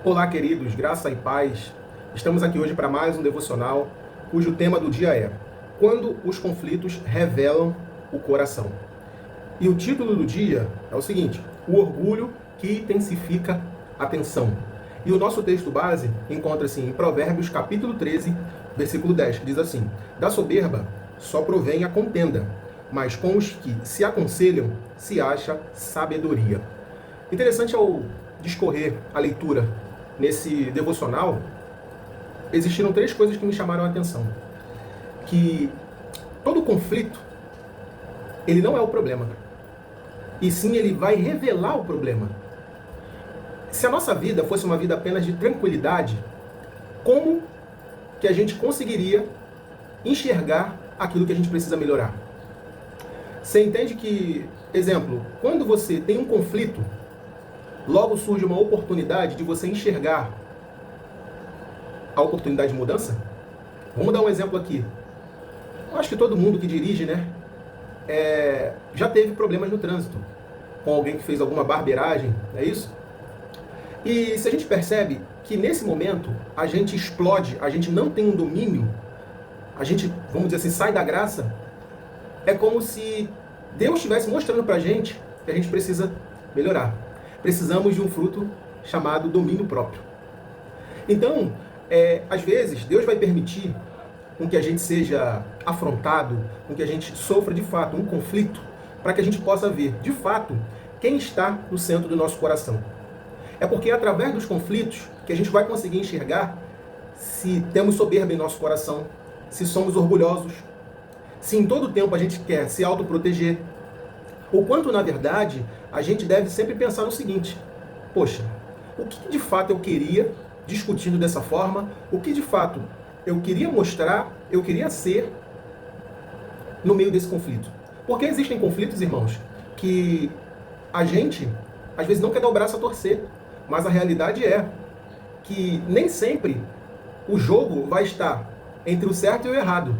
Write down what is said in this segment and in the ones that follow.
Olá, queridos, graça e paz. Estamos aqui hoje para mais um devocional, cujo tema do dia é Quando os conflitos revelam o coração. E o título do dia é o seguinte: O orgulho que intensifica a tensão. E o nosso texto base encontra-se em Provérbios capítulo 13, versículo 10, que diz assim: Da soberba só provém a contenda, mas com os que se aconselham se acha sabedoria. Interessante ao discorrer a leitura nesse devocional, existiram três coisas que me chamaram a atenção. Que todo conflito, ele não é o problema, e sim ele vai revelar o problema. Se a nossa vida fosse uma vida apenas de tranquilidade, como que a gente conseguiria enxergar aquilo que a gente precisa melhorar? Você entende que, exemplo, quando você tem um conflito, logo surge uma oportunidade de você enxergar a oportunidade de mudança? Vamos dar um exemplo aqui. Eu acho que todo mundo que dirige, já teve problemas no trânsito, com alguém que fez alguma barbeiragem, não é isso? E se a gente percebe que nesse momento a gente explode, a gente não tem um domínio, a gente, vamos dizer assim, sai da graça, é como se Deus estivesse mostrando pra gente que a gente precisa melhorar. Precisamos de um fruto chamado domínio próprio. Então, às vezes, Deus vai permitir com que a gente seja afrontado, com que a gente sofra de fato um conflito, para que a gente possa ver, de fato, quem está no centro do nosso coração. É porque é através dos conflitos que a gente vai conseguir enxergar se temos soberba em nosso coração, se somos orgulhosos, se em todo tempo a gente quer se autoproteger, ou quanto, na verdade, a gente deve sempre pensar no seguinte: poxa, o que de fato eu queria discutindo dessa forma, o que de fato eu queria mostrar, eu queria ser no meio desse conflito. Porque existem conflitos, irmãos, que a gente, às vezes, não quer dar o braço a torcer, mas a realidade é que nem sempre o jogo vai estar entre o certo e o errado.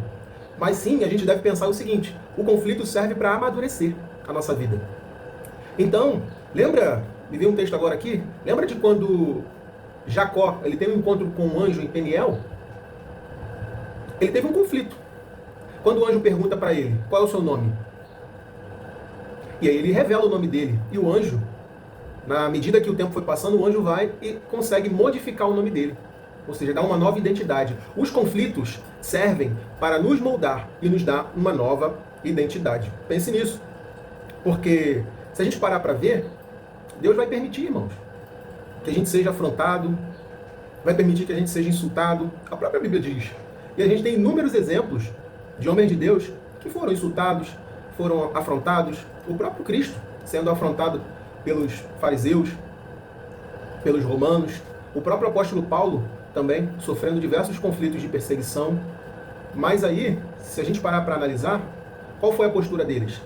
Mas sim, a gente deve pensar o seguinte: o conflito serve para amadurecer a nossa vida. Então, lembra, me veio um texto agora aqui, lembra de quando Jacó, ele teve um encontro com um anjo em Peniel? Ele teve um conflito. Quando o anjo pergunta para ele, qual é o seu nome? E aí ele revela o nome dele. E o anjo, na medida que o tempo foi passando, o anjo vai e consegue modificar o nome dele. Ou seja, dá uma nova identidade. Os conflitos servem para nos moldar e nos dar uma nova identidade. Pense nisso. Porque se a gente parar para ver, Deus vai permitir, irmãos, que a gente seja afrontado, vai permitir que a gente seja insultado. A própria Bíblia diz. E a gente tem inúmeros exemplos de homens de Deus que foram insultados, foram afrontados. O próprio Cristo sendo afrontado pelos fariseus, pelos romanos. O próprio apóstolo Paulo também sofrendo diversos conflitos de perseguição. Mas aí, se a gente parar para analisar, qual foi a postura deles?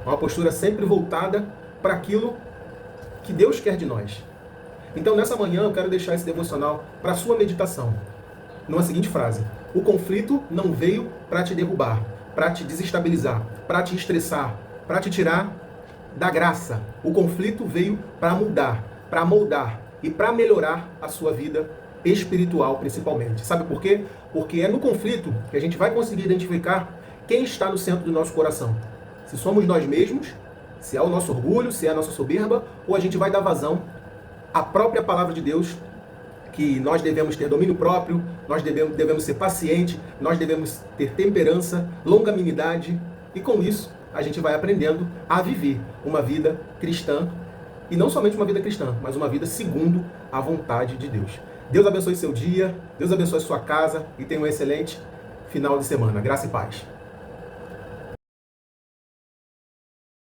Uma postura sempre voltada para aquilo que Deus quer de nós. Então, nessa manhã, eu quero deixar esse devocional para a sua meditação, numa seguinte frase: o conflito não veio para te derrubar, para te desestabilizar, para te estressar, para te tirar da graça. O conflito veio para mudar, para moldar e para melhorar a sua vida espiritual, principalmente. Sabe por quê? Porque é no conflito que a gente vai conseguir identificar quem está no centro do nosso coração. Se somos nós mesmos, se é o nosso orgulho, se é a nossa soberba, ou a gente vai dar vazão à própria palavra de Deus, que nós devemos ter domínio próprio, nós devemos ser pacientes, nós devemos ter temperança, longanimidade, e com isso a gente vai aprendendo a viver uma vida cristã, e não somente uma vida cristã, mas uma vida segundo a vontade de Deus. Deus abençoe seu dia, Deus abençoe sua casa e tenha um excelente final de semana. Graça e paz.